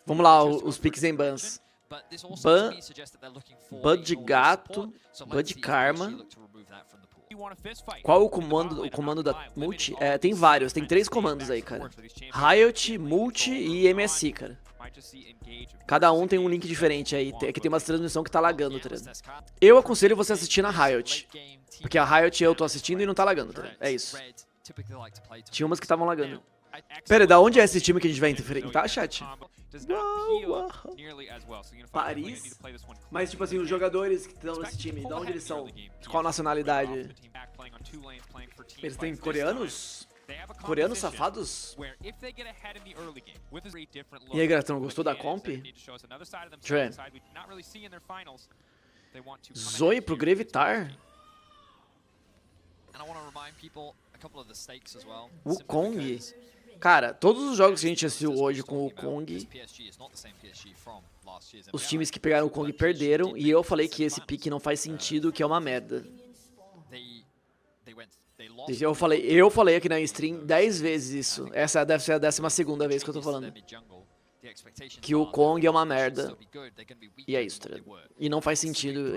Vamos lá, os picks em bans. Ban de gato, ban de karma. Qual o comando da multi? Tem vários, tem 3 comandos aí, cara. Riot, multi e MSI, cara. Cada um tem um link diferente aí. Aqui tem umas transmissão que tá lagando, tá ligado? Eu aconselho você assistir na Riot. Porque a Riot eu tô assistindo e não tá lagando, tá ligado? É isso. Tinha umas que estavam lagando. Pera, da onde é esse time que a gente vai enfrentar, chat? Uau. Paris? Mas, tipo assim, os jogadores que estão nesse time, de onde eles são? De qual nacionalidade? Eles têm coreanos? Coreanos safados? E aí, Gratão, gostou da comp? Deixa eu ver. Zoe pro Gravitar? O Kong? Cara, todos os jogos que a gente assistiu hoje com o Kong, os times que pegaram o Kong perderam, e eu falei que esse pick não faz sentido, que é uma merda. Eu falei aqui na stream 10 vezes isso. Essa deve ser a 12ª vez que eu tô falando. Que o Kong é uma merda. E é isso, tá ligado? E não faz sentido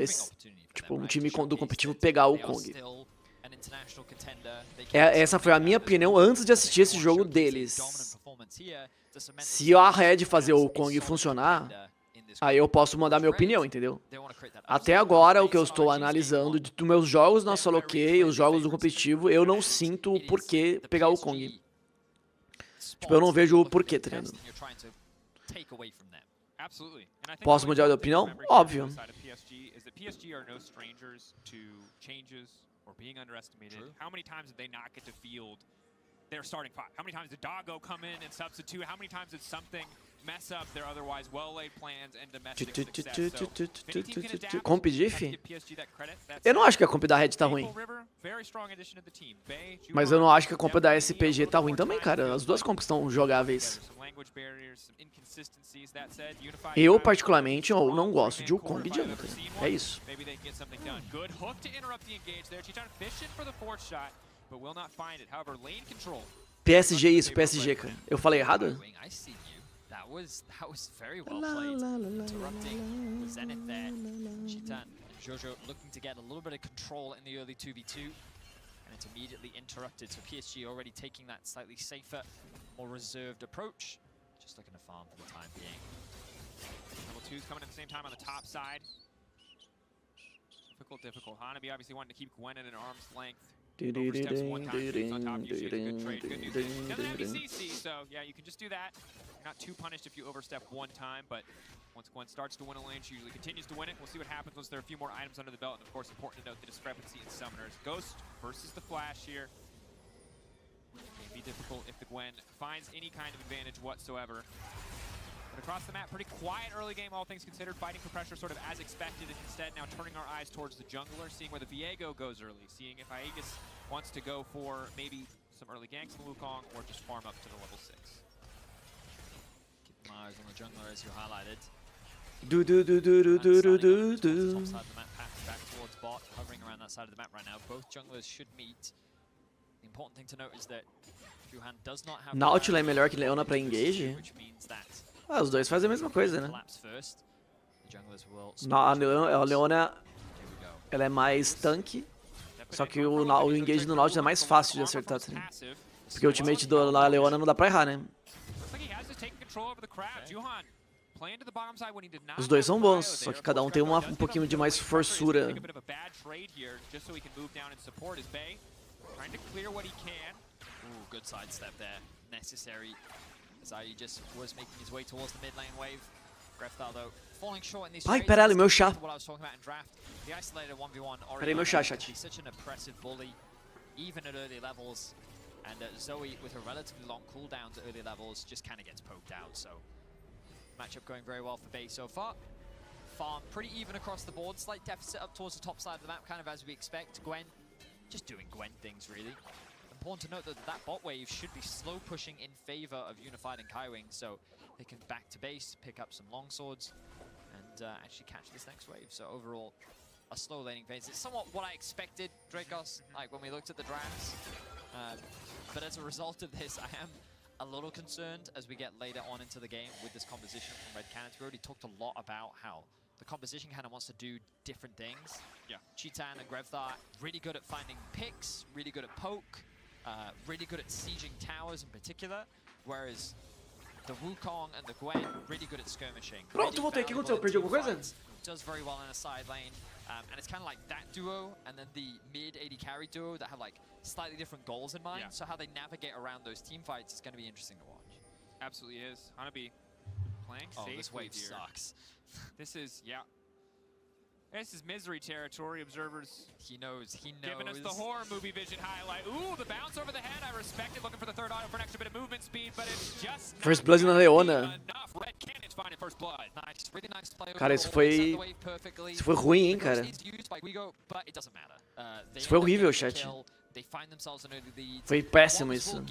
tipo, um time do competitivo pegar o Kong. Essa foi a minha opinião antes de assistir esse jogo deles. Se a Red fazer o Kong funcionar, aí eu posso mandar minha opinião, entendeu? Até agora, o que eu estou analisando dos meus jogos na solo queue, os jogos do competitivo, eu não sinto o porquê pegar o Kong. Tipo, eu não vejo o porquê, tá ligado? Posso mudar de opinião? Óbvio. Or being underestimated. True. How many times did they not get to field their starting five? How many times did Doggo come in and substitute? How many times did something mess up their otherwise well-laid plans and domestic success? Comp diff? Eu não acho que a comp da Red tá ruim. Mas eu não acho que a comp da SPG tá ruim também, cara. As duas comps estão jogáveis. Eu, particularmente, eu não gosto de Wukong de Jungle. É isso. PSG isso, PSG, cara. Eu falei errado? That was very well played. Interrupting with Zenith there. Shitan and Jojo looking to get a little bit of control in the early 2v2. And it's immediately interrupted. So PSG already taking that slightly safer, more reserved approach. Just looking to farm for the time being. Level 2's coming at the same time on the top side. Difficult. Hanabi obviously wanting to keep Gwen at an arm's length. Oversteps one time, shoots on top, usually a good trade. Good news is doesn't have a CC, so yeah, you can just do that. You're not too punished if you overstep one time, but once Gwen starts to win a lane, she usually continues to win it. We'll see what happens once there are a few more items under the belt, and of course, important to note the discrepancy in summoners. Ghost versus the Flash here. Can be difficult if the Gwen finds any kind of advantage whatsoever. But across the map, pretty quiet early game, all things considered. Fighting for pressure sort of as expected, and instead now turning our eyes towards the jungler, seeing where the Viego goes early, seeing if Aegis wants to go for maybe some early ganks in Wukong or just farm up to the level 6. Keep my eyes on the jungler as you highlighted. Top side of the map, path back towards bot, hovering around that side of the map right now. Both junglers should meet. The important thing to note is that Juhan does not have Nautila é melhor que Leona pra engage? Os dois fazem a mesma coisa, né? A Leona, ela é mais tanque, só que o engage do Nautilus é mais fácil de acertar, tá? Porque o ultimate da Leona não dá pra errar, né? Os dois são bons, só que cada um tem um pouquinho de mais forçura. Ai, pera, meu chá. Peraí, meu chá, chat. And Zoe, with her relatively long cooldowns at early levels, just kind of gets poked out. So, matchup going very well for Bay so far. Farm pretty even across the board. Slight deficit up towards the top side of the map, kind of as we expect. Gwen, just doing Gwen things, really. Important to note that that bot wave should be slow pushing in favor of Unified and Kaiwing, so they can back to base, pick up some long swords, and actually catch this next wave. So overall, a slow laning phase. It's somewhat what I expected, Dracos, like when we looked at the drafts. But as a result of this, I am a little concerned as we get later on into the game with this composition from Red Canids. We already talked a lot about how the composition kind of wants to do different things. Yeah. Cheetan and Grevthar really good at finding picks, really good at poke, really good at sieging towers in particular, whereas the Wukong and the Gwen really good at skirmishing. Pronto, voltei. O que aconteceu? Perdi alguma coisa? Does very well in a side lane, and it's kind of like that duo and then the mid AD carry duo that have like slightly different goals in mind. Yeah. So how they navigate around those team fights is going to be interesting to watch. Absolutely is. Hanabi playing safely this wave here. sucks. This is, yeah. This is misery territory. Observers He knows. giving us the horror movie vision highlight. Ooh, the bounce over the head. I respect it. Looking for the third auto for an extra bit of movement speed, but it's just First Blood na Leona. enough. Red Canids finding first blood. Nice, really nice play. Cara, isso foi ruim, hein, cara. Isso foi horrível, chat. Foi péssimo isso.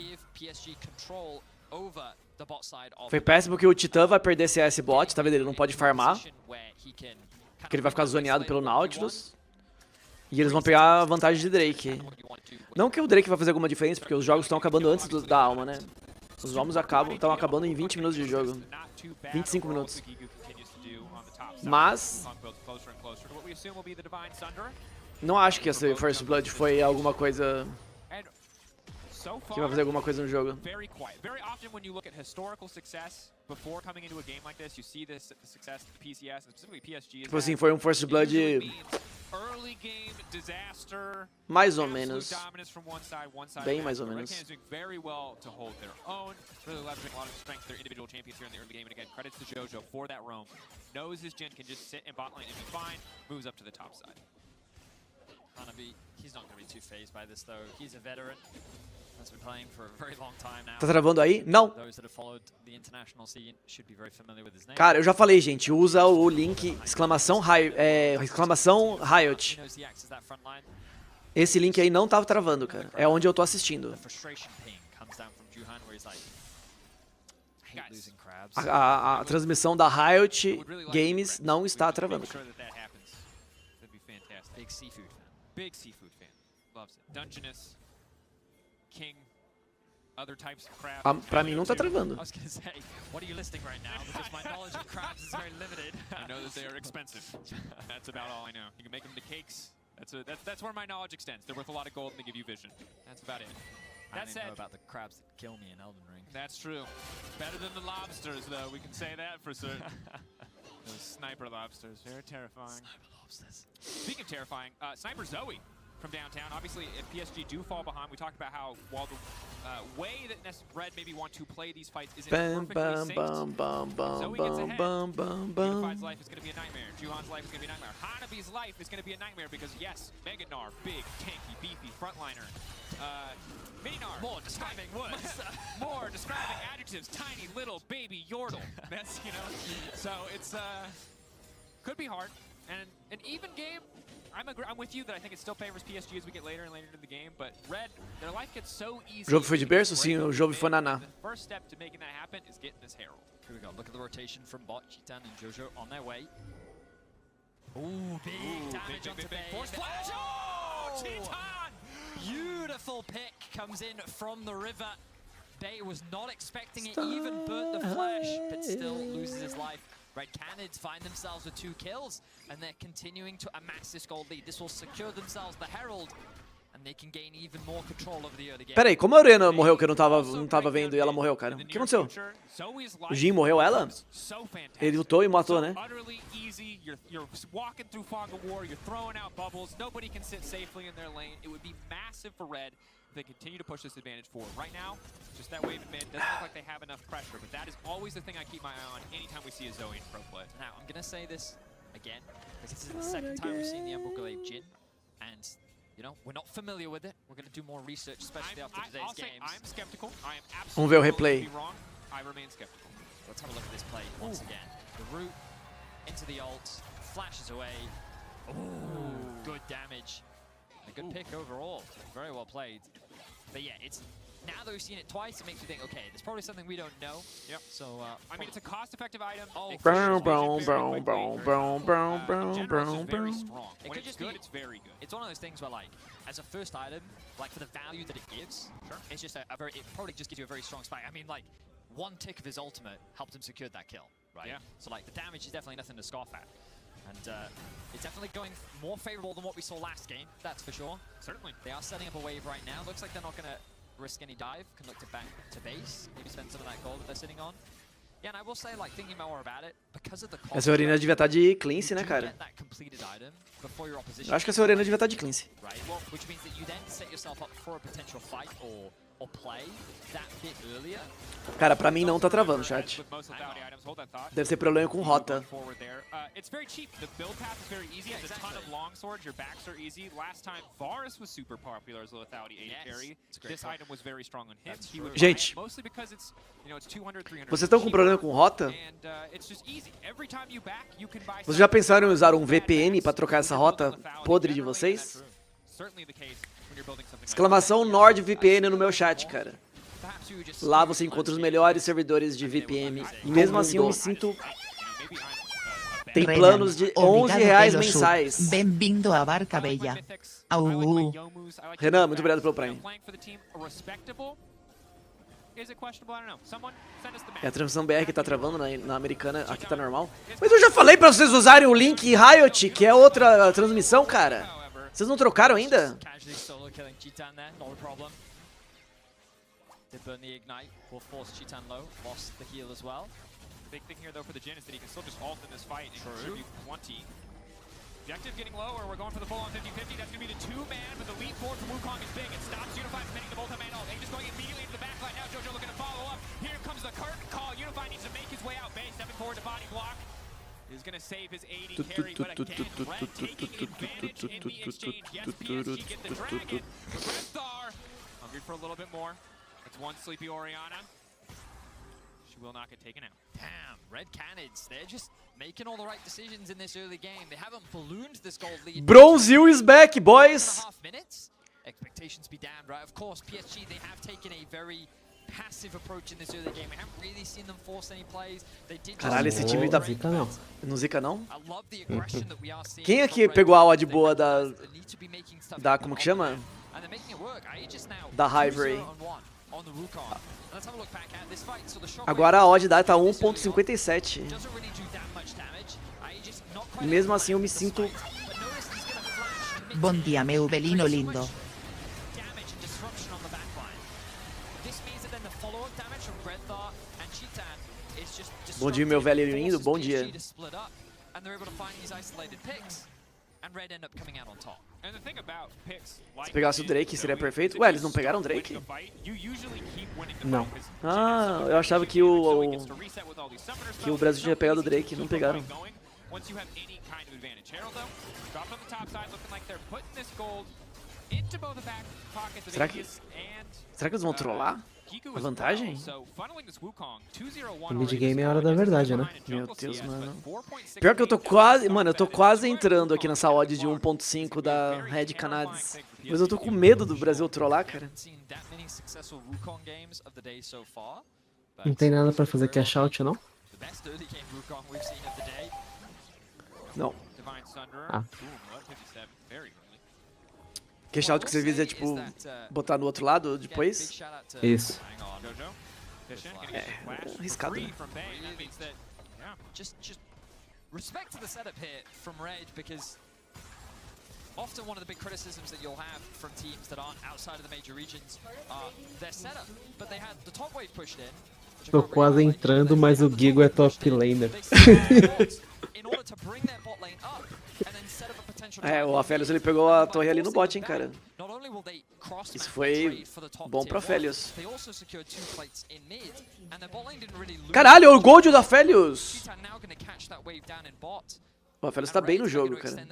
Foi péssimo que o Titã vai perder CS bot, tá vendo? Ele não pode farmar, porque ele vai ficar zoneado pelo Nautilus. E eles vão pegar a vantagem de Drake. Não que o Drake vai fazer alguma diferença, porque os jogos estão acabando antes da alma, né? Os jogos estão acabando em 20 minutos de jogo. 25 minutos. Mas não acho que esse First Blood foi alguma coisa que vai fazer alguma coisa no jogo. Very quiet. Very often when you look at historical success before coming into a game like this, you see this the success that the PCS and specifically PSG. Tipo assim, foi First Blood early game disaster. Mais ou menos. Bem mais ou Red menos. Canids doing very well to hold their own. Really leveraging a lot of strength their individual champions here in the early game. And again, credits to Jojo for that roam. Knows his Jhin can just sit in bot lane and be fine. Moves up to the top side. Hanabi, he's not going to be too phased by this though. He's a veteran. Has been playing for a very long time now. Tá travando aí? Não. Those that have followed the international scene should be very familiar with his name. Cara, eu já falei, gente, usa o link exclamação Riot. He knows the axis that front line. Esse link aí não tava travando, cara. É onde eu tô assistindo. The frustration ping comes down from Juhan where he's like, I hate losing crabs. A transmissão da Riot Games não está travando. Sure that happens. That'd be fantastic. Big seafood fan. Big seafood fan. Loves it. Dungeness, king, other types of crab. Pra mim não tá travando. I was going to say, what are you listing right now? Because my knowledge of crabs is very limited. I know that they are expensive. That's about all I know. You can make them into cakes. That's where my knowledge extends. They're worth a lot of gold and they give you vision. That's about it. I That didn't know said, about the crabs that kill me in Elden Ring. that's true. Better than the lobsters, though. We can say that for certain. Those sniper lobsters, they're terrifying. Sniper lobsters. Speaking of terrifying, Sniper Zoe from downtown. Obviously, if PSG do fall behind, we talked about how while the way that Red maybe want to play these fights isn't Bam, perfectly bam, synced, bam, bam, Zoe bam, gets ahead. bam, bam, Unified's bam. life is going to be a nightmare. Juhan's life is going to be a nightmare. Hanabi's life is going to be a nightmare because, yes, Mega Gnar, big, tanky, beefy, frontliner. Mini Gnar. More describing words. More describing adjectives. Tiny, little, baby, yordle. That's, you know, so it's, could be hard. And an even game, I'm with you that I think it still favors PSG as we get later and later into the game, but Red, their life gets so easy. O jogo foi de berço? Sim, o jogo foi naná. The first step to making that happen is getting this Herald. Here we go. Look at the rotation from bot, Cheetan and Jojo on their way. Ooh, big damage onto Bay. Force flash! Oh, Cheetan! Beautiful pick comes in from the river. Bay was not expecting it, even burnt the flash, but still loses his life. Red Canids find themselves with 2 kills, and they're continuing to amass this gold lead. This will secure themselves the Herald, and they can gain even more control over the early game. Pera aí, como a Arena morreu que eu não tava vendo e ela morreu, cara? O que aconteceu? O Jhin morreu ela? Ele lutou e matou, né? Utterly easy. You're walking through fog of war. You're throwing out bubbles. Nobody can sit safely in their lane. It would be massive for Red if they continue to push this advantage forward. Right now, just that wave in mid doesn't look like they have enough pressure, but that is always the thing I keep my eye on anytime we see a Zoe in pro play. Now, I'm going to say this again, because this is the second time we've seen the Emerald Glaive Jhin, and, you know, we're not familiar with it. We're going to do more research, especially after today's I'll say games. I'm skeptical. I am Vamos ver o absolutely replay. going to be wrong. I remain skeptical. Let's have a look at this play once again. The root into the ult, flashes away. Ooh, good damage. A good pick overall. Very well played. But yeah, it's now that we've seen it twice, it makes me think, okay, there's probably something we don't know. Yep. So, I mean, it's a cost-effective item. Oh, It brown, crushes brown, vision brown, very brown, quickly. brown, brown, In brown, general, it's brown, very brown. strong. It When could it's just good, be- it's very good. it's one of those things where, like, as a first item, like, for the value that it gives, it's just a very, it probably just gives you a very strong spike. I mean, like, one tick of his ultimate helped him secure that kill, right? Yeah. So, like, the damage is definitely nothing to scoff at. And it's definitely going more favorable than what we saw last game, that's for sure. Certainly. They are setting up a wave right now. Looks like they're not going to risk any dive. Can look to back to base. Maybe spend some of that gold that they're sitting on. Yeah, and I will say, like, thinking more about it, because of the cost, Essa urina devia estar de cleanse, you né, do cara? get that completed item before your opposition. Eu acho que essa urina devia estar de cleanse. Right, which means that you then set yourself up for a potential fight or play that bit earlier. Cara, pra mim não tá travando, chat. With most lethality items, hold that thought. Deve ser problema com rota. Forward there. It's very cheap. The build path is very easy. There's a ton of long swords. Your backs are easy. Last time, Varus was super popular as a lethality AD carry. This item was very strong on him. He would buy Gente, it mostly because it's, you know, it's 200, 300. vocês estão com problema com rota? And it's just easy. Every time you back, you can buy. Vocês já pensaram em usar um VPN pra trocar essa rota podre de vocês? Certainly the case when you're building something like Exclamação NordVPN no meu chat, cara. Lá você encontra os melhores servidores de VPN. E mesmo assim eu me sinto... Tem planos de R$11 mensais. Bem-vindo à Barca Bella. Au. Renan, muito obrigado pelo Prime. É a transmissão BR que tá travando na americana, aqui tá normal. Mas eu já falei pra vocês usarem o link Riot, que é outra transmissão, cara. Vocês não trocaram ainda? Did burn the ignite, will force Chitan low, lost the heal as well. Big thing here though for the Jhin is that he can still just ult in this fight and contribute 20. Objective getting lower, we're going for the full on 50-50. That's going to be the two-man, but the lead forward from Wukong is big. It stops Unify from hitting the multi-man ult. Just going immediately into the backline now. Jojo looking to follow up. Here comes the curtain call. Unify needs to make his way out base, stepping forward to body block. He's going to save his AD carry, but again, Red taking advantage in the exchange. Yes, PSG get the dragon, but Red Star hungry for a little bit more. It's one sleepy Orianna. She will not get taken out. Damn, Red Canids, they're just making all the right decisions in this early game. They haven't ballooned this gold lead. Bronzil is back, boys! 1.5 minutes. Expectations be damned, right? Of course, PSG, they have taken a very passive approach in this early game. We haven't really seen them force any plays. They did Caralho, esse time tá... Zica não. Não zica não? I love the aggression that we are seeing. Quem aqui pegou a odd boa da como que chama? And they're making it work. Aegis now. Da Hivory. 2-0-1 on the Wukong. Let's have a look back at this fight. So the shot Agora a odd da tá 1.57. doesn't really do that much damage. Aegis not E quite mesmo assim eu me sinto... but notice he's gonna flash to Bom dia, meu belino lindo. damage and disruption on the backline. This means that then the follow-up damage from Redthar and Chitan is just Bom dia, meu velho lindo. forces Bom dia. PSG to split up, and they're able to find these isolated picks, and Red end up coming out on top. And the thing about picks, Se pegasse o Drake seria perfeito. Ué, eles não pegaram o Drake? Não. Ah, eu achava que o Brasil tinha pegado o Drake, não pegaram. Será que eles vão trollar a vantagem? O mid-game é a hora da verdade, né? Meu Deus, mano. Pior que eu tô quase... Mano, eu tô quase entrando aqui nessa odd de 1.5 da Red Canadies. Mas eu tô com medo do Brasil trollar, cara. Não tem nada pra fazer cash out, não? Não. Ah. Cash out que você visa é tipo botar no outro lado depois? Isso. Arriscado, né? Just respect to the setup here from Red, because often one of the big criticisms that you'll have from teams that aren't outside of the major regions are their setup, but they had the top wave pushed in. Tô quase entrando, mas o Gigo é top laner. In order to bring their bot lane up and then set up a potential É, o Aphelios ele pegou a torre ali no bot, hein, cara. Isso foi bom pra Aphelios. Caralho, o Gold do Aphelios! O Aphelios tá bem no jogo, cara.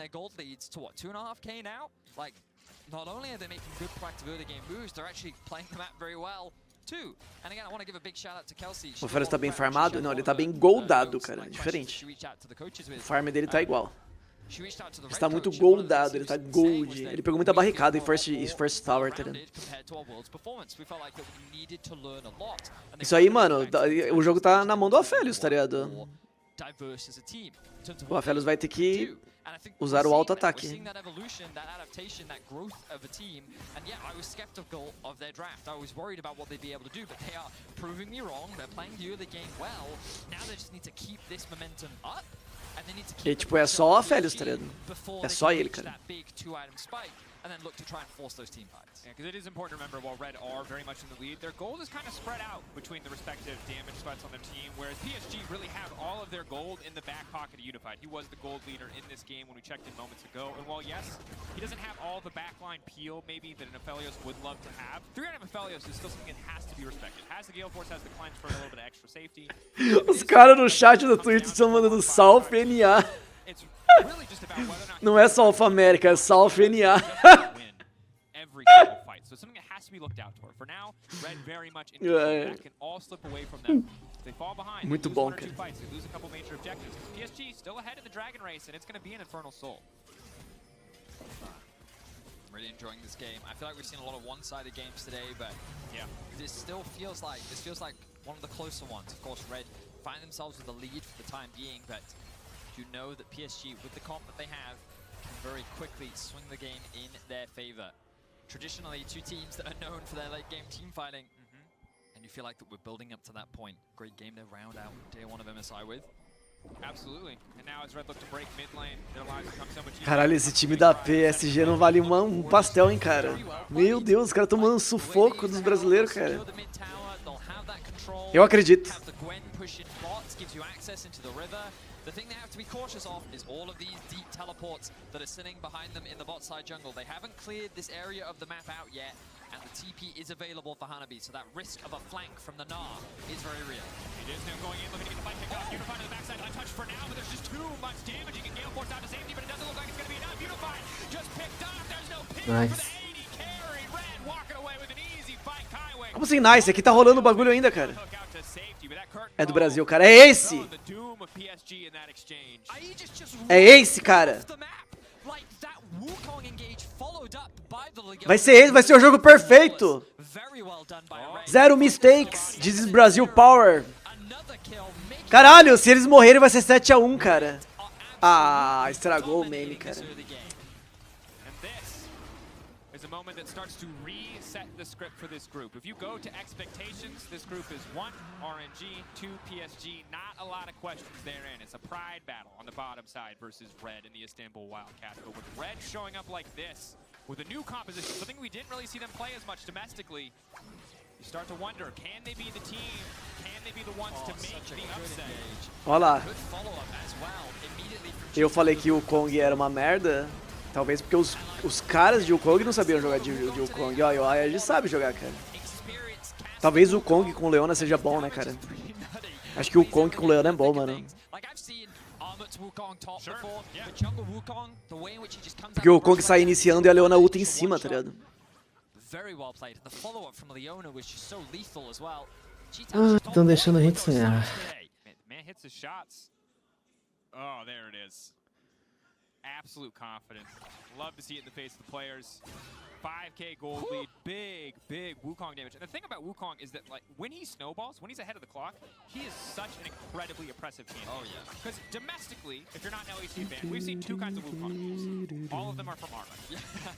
Not only are they making good proactive early game moves, they're actually playing the map very well too. And again, I want to give a big shout out to Kelsey. O Aphelios tá bem farmado? Não, ele tá bem goldado, cara. É diferente. O farm dele tá igual. Ele tá muito goldado, ele tá gold. Ele pegou muita barricada em First Tower, tá ligado? Isso aí, mano, o jogo tá na mão do Aphelios, tá ligado? O Aphelios vai ter que usar o auto-ataque. E tipo, é só o Aphelios, tá ligado? É só ele, cara. And then look to try and force those team fights. Yeah, because it is important to remember, while Red are very much in the lead, their gold is kind of spread out between the respective damage spots on their team, whereas PSG really have all of their gold in the back pocket of Unified. He was the gold leader in this game when we checked in moments ago, and while yes, he doesn't have all the backline peel maybe that an Aphelios would love to have, 3 out of Aphelios is still something that has to be respected. Has the Gale Force, has the Cleanse for a little bit of extra safety. Os caras no chat do Twitch estão mandando South NA. Não é South America, é South NA. Every single fight. So it's something that has to be looked out for. For now, Red very much in control. That can all slip away from them. They fall behind. Muito bom, cara. They lose a couple major objectives. PSG still ahead in the Dragon Race, and it's going to be an Infernal Soul. I'm really enjoying this game. I feel like we've seen a lot of one-sided games today, but yeah, this still feels like one of the closer ones. Of course, Red find themselves with the lead for the time being, but you know that PSG, with the comp that they have, can very quickly swing the game in their favor. Traditionally, 2 teams that are known for their late game team fighting. And you feel like that we're building up to that point. Great game to round out day 1 of MSI with. Absolutely. And now as Red look to break mid lane, their lives become so much easier. Caralho, esse time da PSG não vale um pastel, hein, cara. Meu Deus, os caras tomando sufoco dos brasileiros, cara. Eu acredito. The thing they have to be cautious of is all of these deep teleports that are sitting behind them in the bot side jungle. They haven't cleared this area of the map out yet, and the TP is available for Hanabi, so that risk of a flank from the Gnar is very real. It is now going in, looking to get the fight kicked off. Unified on the backside, untouched for now, but there's just too much damage. You can Gale Force out to safety, but it doesn't look like it's going to be enough. Unified just picked up. There's no pin for the 80 carry. Red walking away with an easy fight. Kaiway. Como assim, nice? Aqui tá rolando o bagulho ainda, cara. É do Brasil, cara. É esse! É esse, cara! Vai ser ele, vai ser o jogo perfeito! Zero mistakes! This is Brazil Power! Caralho, se eles morrerem vai ser 7-1, cara. Ah, estragou o meme, cara. Is a moment that starts to reset the script for this group. If you go to expectations, this group is 1 RNG, 2 PSG, not a lot of questions therein. It's a pride battle on the bottom side versus Red in the Istanbul Wildcats. But with Red showing up like this, with a new composition, something we didn't really see them play as much domestically, you start to wonder, can they be the team? Can they be the ones to make the upset? Olha lá. Eu falei que o Kong era uma merda. Talvez porque os caras de Wukong não sabiam jogar de Wukong. Ó, a gente sabe jogar, cara. Talvez o Kong com Leona seja bom, né, cara? Acho que o Kong com Leona é bom, mano. Porque o Kong sai iniciando e a Leona ulta em cima, tá ligado? Estão deixando a gente sonhar. Oh, there it is. Absolute confidence. Love to see it in the face of the players. 5k gold lead, big Wukong damage. And the thing about Wukong is that, like, when he snowballs, when he's ahead of the clock, he is such an incredibly oppressive champion. Oh yeah. Because domestically, if you're not an LEC fan, we've seen 2 kinds of Wukong moves. All of them are from Arma.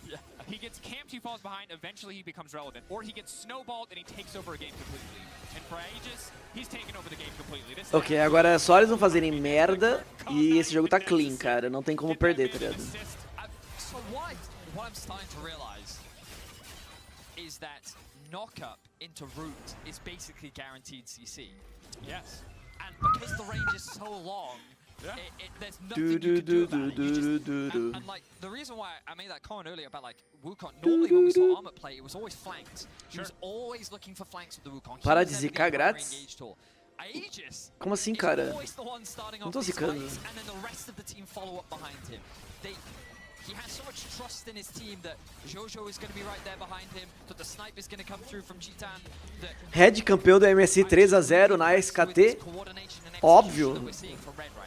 Yeah. He gets camped, he falls behind, eventually he becomes relevant. Or he gets snowballed and he takes over a game completely. And for Aegis, he's taken over the game completely. Ok, agora é só eles não fazerem merda e esse jogo tá clean, cara. Não tem como perder, tá ligado? So what I'm starting to realize is that knock-up into root is basically guaranteed CC. Yes. And because the range is so long, there's nothing you can do about it. And like, the reason why I made that comment earlier about like Wukong, normally when we saw Armut play, it was always flanked. He was always looking for flanks with the Wukong. Para de zicar grátis? Como assim, cara? Não tô zicando. And then the rest of the team follow up behind him. He has so much trust in his team that Jojo is going to be right there behind him, that the snipe is going to come through from Chitan. Red campeão do MSI 3-0 na SKT. Óbvio.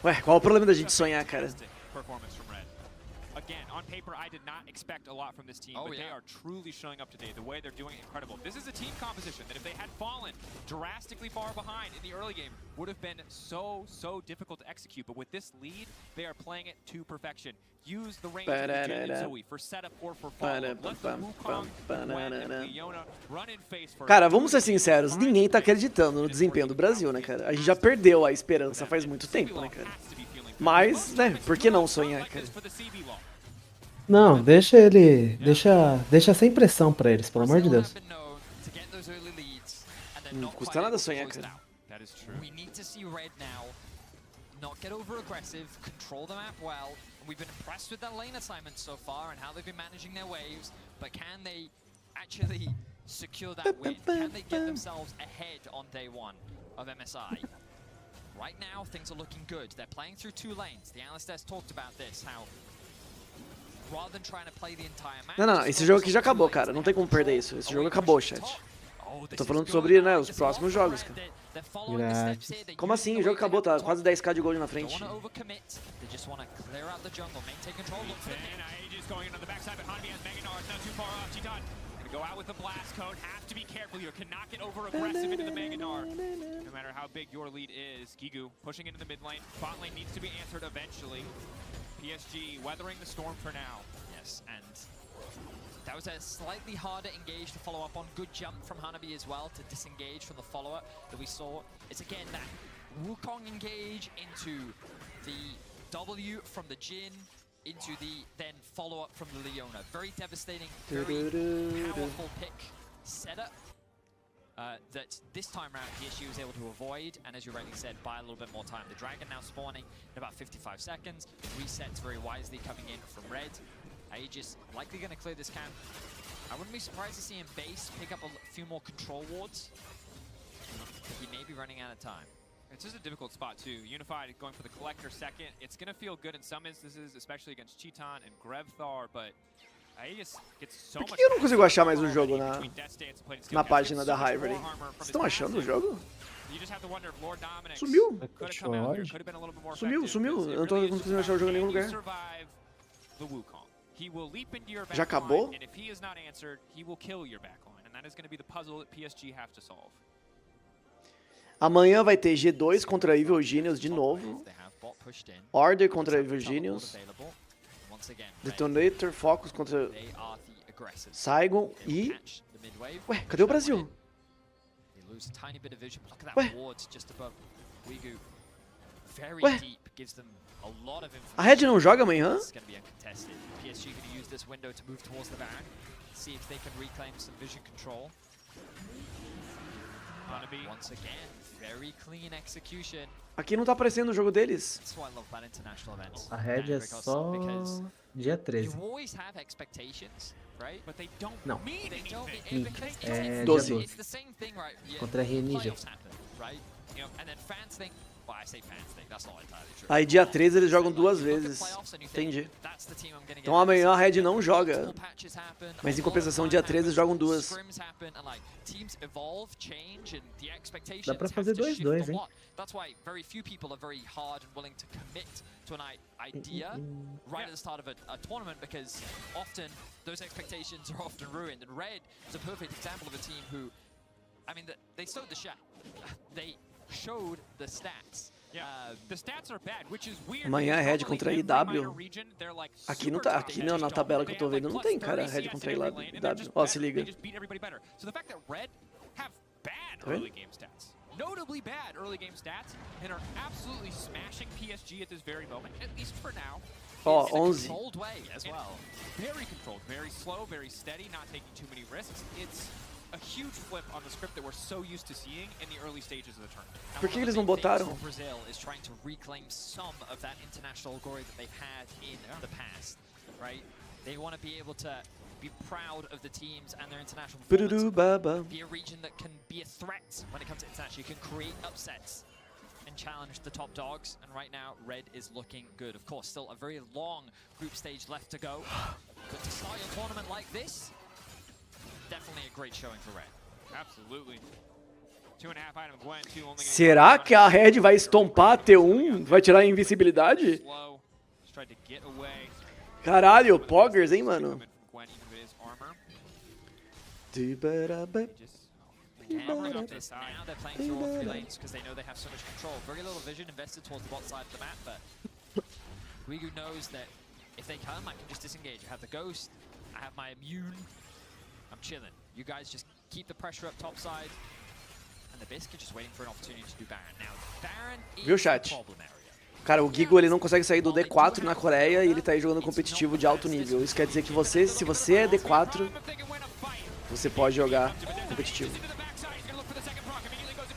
Ué, qual é o problema da gente sonhar, cara? Again, on paper, I did not expect a lot from this team, but they are truly showing up today. The way they're doing it, incredible. This is a team composition that if they had fallen drastically far behind in the early game, would have been so difficult to execute. But with this lead, they are playing it to perfection. Use the range of the Jin and Zoe for setup or for follow. Let the Wukong, Gwen, and Leona run in face first. Cara, vamos ser sinceros, ninguém tá acreditando no desempenho do Brasil, né, cara? A gente já perdeu a esperança faz muito tempo, né, cara? Mas, né, por que não sonhar, cara? Não, deixa ele... Deixa sem pressão pra eles, pelo amor de Deus. Não custa nada sonhar, cara. We need to see Red now not get over aggressive, control the map well. We've been impressed with their lane assignments so far and how they've been managing their waves, but can they actually secure that win? Can they get themselves ahead on day one of MSI? Right now, things are looking good. They're playing through 2 lanes. The analyst has talked about this, how rather than trying to play the entire map... Não, esse jogo aqui já acabou, cara. Não tem como perder isso. Esse jogo acabou, chat. Tô falando sobre, né, os próximos jogos, cara. Grátis. Como assim? O jogo acabou, tá quase 10k de gold na frente. Go out with the blast code, have to be careful here, cannot get over aggressive into the Mega Gnar. No matter how big your lead is, Gigu pushing into the mid lane, bot lane needs to be answered eventually. PSG weathering the storm for now. Yes, and that was a slightly harder engage to follow up on. Good jump from Hanabi as well to disengage from the follow-up that we saw. It's again that Wukong engage into the W from the Jin, into the then follow-up from the Leona. Very devastating, very powerful pick setup that this time around PSG was able to avoid, and as you rightly said, buy a little bit more time. The Dragon now spawning in about 55 seconds. Resets very wisely coming in from Red. Aegis likely going to clear this camp. I wouldn't be surprised to see him base pick up a few more control wards. He may be running out of time. It's just a difficult spot too. Unified going for the Collector second. It's going to feel good in some instances, especially against Cheeton and Grevthar, but Aegis gets so much... Por que eu não consigo achar mais o jogo na página da Rivalry? Vocês estão achando o jogo? Sumiu. Sumiu. Eu não tô conseguindo achar o jogo em nenhum lugar. Já acabou? Amanhã vai ter G2 contra Evil Genius de novo. Order contra Evil Genius. Detonator, Focus contra Saigon e... Ué, cadê o Brasil? Ué? A Red não joga amanhã? Aqui não tá aparecendo o jogo deles. A Red é só dia 13. Não. É 12. dia 12. Contra a Ninja. Aí dia 13 eles jogam 2 vezes. Entendi. Então amanhã a Red não joga. Mas em compensação dia 13 eles jogam 2. Dá pra fazer 2-2, hein? That's why very few people are very hard and willing to commit to an idea right at the start of a tournament, because often those expectations are often ruined. And Red is a perfect example of a team who, I mean, they sowed the shot. They showed the stats. The stats are bad, which is weird. Amanhã é Red contra a IW. Aqui não tá, aqui na tabela que eu tô vendo não tem, cara, Red contra a IW. Ó, se liga. So the fact that Red have bad Tá early vendo? game stats, notably bad early game stats, and are absolutely smashing PSG at this very moment, at least for now. Ó, In a 11. controlled way as well. Very controlled, very slow, very steady, not taking too many risks. It's a huge flip on the script that we're so used to seeing in the early stages of the tournament. Por que eles não botaram? Brazil is trying to reclaim some of that international glory that they've had in the past, right? They want to be able to be proud of the teams and their international performance. Be a region that can be a threat when it comes to international. You can create upsets and challenge the top dogs, and right now Red is looking good. Of course, still a very long group stage left to go, but to start your tournament like this, definitely a great showing for Red. Absolutely. 2.5 item Gwen, 2 only. Será que a Red vai estompar a T1? Vai tirar a invencibilidade? Slow. Just tried to get away. Caralho, poggers, hein, mano? Now they're playing through all 3 lanes because they know they have so much control. Very little vision invested towards the bot side of the map, but Guigu knows that if they come, I can just disengage. I have the Ghost, I have my Immune, I'm chilling. You guys just keep the pressure up top side, and the Biscuit just waiting for an opportunity to do Baron. Now, Baron Viu, is chat? the problem area. Cara, o Guigu ele não consegue sair do D4 na Coreia e ele tá aí jogando competitivo de alto nível. Isso quer dizer que você, se você é D4, você pode jogar competitivo.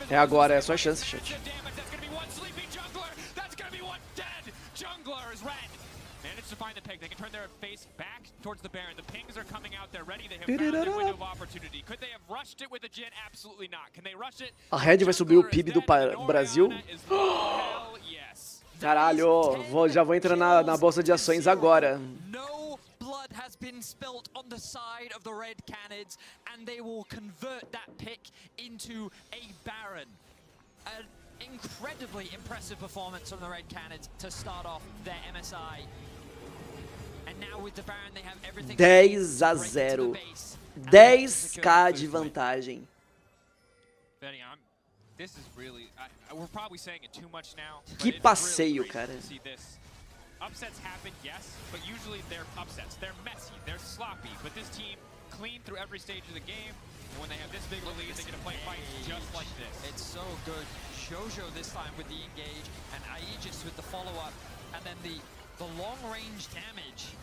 É agora, é a sua chance, chat. A Red vai subir o PIB do Brasil? Caralho, já vou entrar na bolsa de ações agora. Blood has been spilt on the side of the red Canids, and they will convert that pick into a Baron. An incredibly impressive performance from the red Canids to start off their MSI. And now with the Baron they have everything 10-0. 10k de vantagem. This is really, we're probably saying it too much now. Que passeio, cara. Upsets happen, yes, but usually they're upsets. They're messy, they're sloppy, but this team clean through every stage of the game. And when they have this big of a lead, they get to play fights just like this. It's so good. Jojo this time with the engage, and Aegis with the follow-up, and then the long-range damage.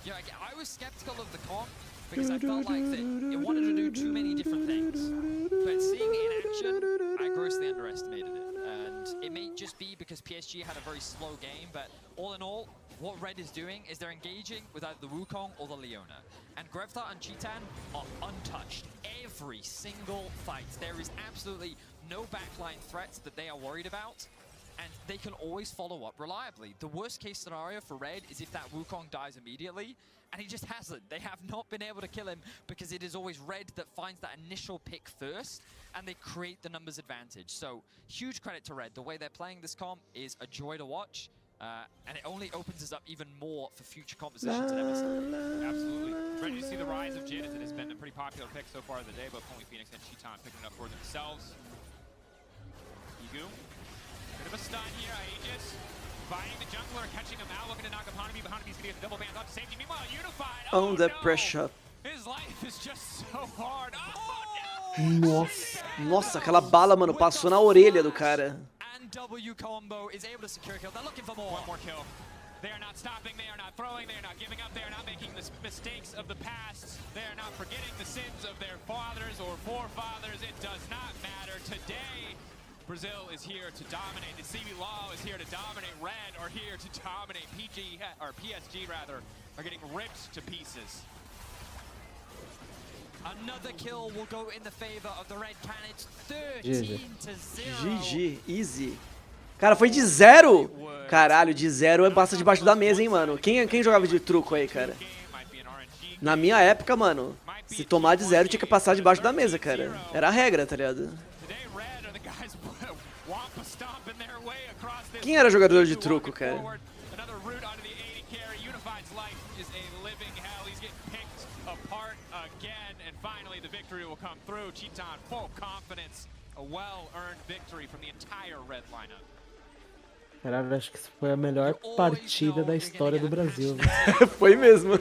You know, I was skeptical of the comp because I felt like that it wanted to do too many different things. But seeing it in action, I grossly underestimated it. And it may just be because PSG had a very slow game, but all in all, what Red is doing is they're engaging with either the Wukong or the Leona. And Grevtar and Chitan are untouched every single fight. There is absolutely no backline threats that they are worried about, and they can always follow up reliably. The worst case scenario for Red is if that Wukong dies immediately, and he just hasn't. They have not been able to kill him because it is always Red that finds that initial pick first, and they create the numbers advantage. So huge credit to Red. The way they're playing this comp is a joy to watch, and it only opens us up even more for future compositions at MSI. Absolutely. Ready to see the rise of Jin, as it has been a pretty popular pick so far of the day, but only Phoenix and Chitan picking it up for themselves. Igu, bit of a stun here, Aegis. Buying the jungler, catching him out, looking to knock him Hanabi, but Hanabi's gonna get the double bans up to safety. Meanwhile, Unified, On the no! pressure. His life is just so hard. Oh, no! Nossa. Nossa, aquela bala, mano, passou na orelha do cara. And W combo is able to secure a kill. They're looking for more. One more kill. They are not stopping, they are not throwing, they are not giving up, they are not making the mistakes of the past. They are not forgetting the sins of their fathers or forefathers. It does not matter. Today, Brazil is here to dominate. The CB Law is here to dominate. Red are here to dominate. PSG rather, are getting ripped to pieces. Another kill will go in the favor of the Red Canids. 13-0. GG, easy. Cara, foi de 0? Caralho, de 0 é basta debaixo da mesa, hein, mano. Quem jogava de truco aí, cara? Na minha época, mano, se tomar de 0 tinha que passar debaixo da mesa, cara. Era a regra, tá ligado? Quem era jogador de truco, cara? Caralho, acho que isso foi a melhor partida da história do Brasil. Foi mesmo.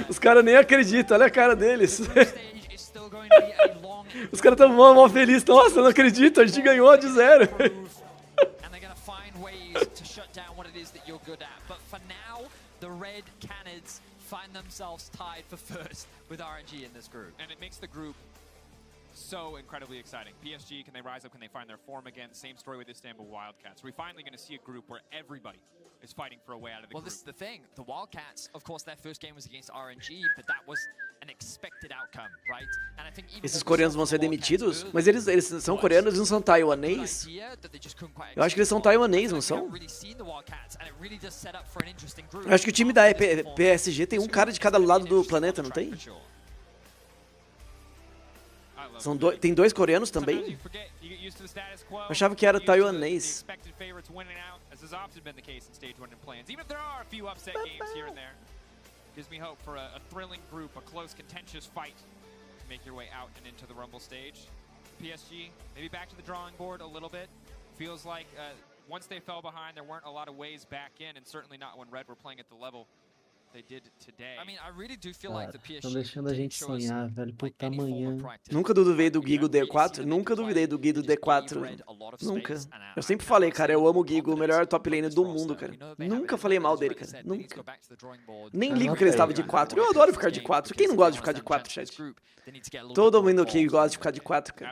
Os caras nem acreditam, olha a cara deles. Os caras estão mó felizes. Nossa, não acredito, a gente ganhou de 0. Find themselves tied for first with RNG in this group. And it makes the group so incredibly exciting. PSG, can they rise up? Can they find their form again? Same story with Istanbul Wildcats. We're finally going to see a group where everybody is fighting for a way out of the group. Well, this is the thing. The Wildcats, of course, their first game was against RNG, but that was an expected outcome, right? And I think even Esses coreanos vão ser demitidos? Mas eles são coreanos, eles não são taiwanês? Eu acho que eles são taiwanês, não são? Eu acho que o time da PSG tem um cara de cada lado do planeta, não tem? Tem dois coreanos também? Eu achava que era taiwanês. Gives me hope for a thrilling group, a close, contentious fight to make your way out and into the Rumble stage. PSG, maybe back to the drawing board a little bit. Feels like once they fell behind, there weren't a lot of ways back in, and certainly not when Red were playing at the level they did today. I mean, I really do feel like the PSG Estão deixando a gente sonhar, velho. Puta, amanhã. Nunca duvidei do Gigo D4. Nunca duvidei do Gigo D4. Nunca. Eu sempre falei, cara, eu amo o Gigo, o melhor top lane do mundo, cara. Nunca falei mal dele, cara. Nunca. Nem ligo que ele estava de 4. Eu adoro ficar de 4. Quem não gosta de ficar de 4, chat? Todo mundo aqui gosta de ficar de 4, cara.